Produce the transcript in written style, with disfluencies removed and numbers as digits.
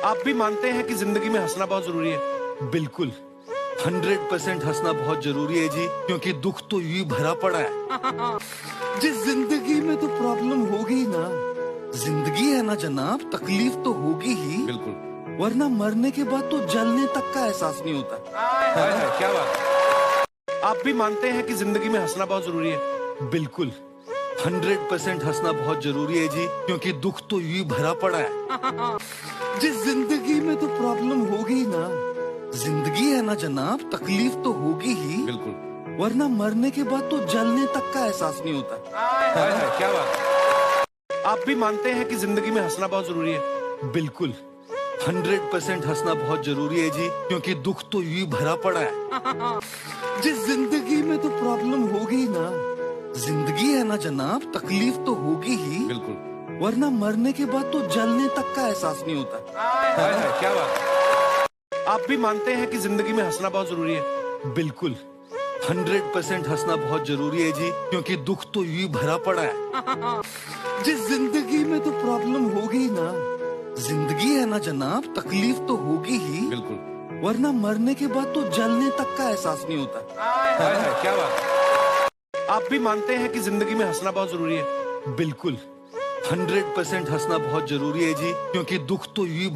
आप भी मानते हैं कि जिंदगी में हंसना बहुत जरूरी है? बिल्कुल 100% हंसना बहुत जरूरी है जी, क्योंकि दुख तो यूं ही भरा पड़ा है। जिस जिंदगी में तो प्रॉब्लम होगी ना, जिंदगी है ना जनाब, तकलीफ तो होगी ही। बिल्कुल। वरना मरने के बाद तो जलने तक का एहसास नहीं होता। हाय हाय, क्या बात है। आप भी मानते हैं कि जिंदगी में हंसना बहुत जरूरी है? बिल्कुल 100% हंसना बहुत जरूरी है जी, क्योंकि दुख तो यूं ही भरा पड़ा है। जिस जिंदगी में तो प्रॉब्लम होगी ना, जिंदगी है ना जनाब, तकलीफ तो होगी ही। बिल्कुल। वरना मरने के बाद तो जलने तक का एहसास नहीं होता। हाय हाय, क्या बात है। आप भी मानते हैं कि जिंदगी में हंसना बहुत जरूरी है? बिल्कुल 100% हंसना बहुत जरूरी है जी, क्योंकि दुख तो यूं ही भरा पड़ा है। जिस जिंदगी में तो प्रॉब्लम होगी ना, जिंदगी है ना जनाब, तकलीफ तो होगी ही। बिल्कुल। वरना मरने के बाद तो जलने तक का एहसास नहीं होता। हाय हाय, क्या बात है। आप भी मानते हैं कि जिंदगी में हंसना बहुत जरूरी है? बिल्कुल 100% हंसना बहुत जरूरी है जी, क्योंकि दुख तो यूं ही भरा पड़ा है। जिस जिंदगी में तो प्रॉब्लम होगी ना, जिंदगी है ना जनाब, तकलीफ तो होगी ही। बिल्कुल। वरना मरने के बाद तो जलने तक का एहसास नहीं होता। हाय हाय, क्या बात है। आप भी मानते हैं कि जिंदगी में हंसना बहुत जरूरी है? बिल्कुल 100% हंसना बहुत जरूरी है जी, क्योंकि दुख तो यूं ही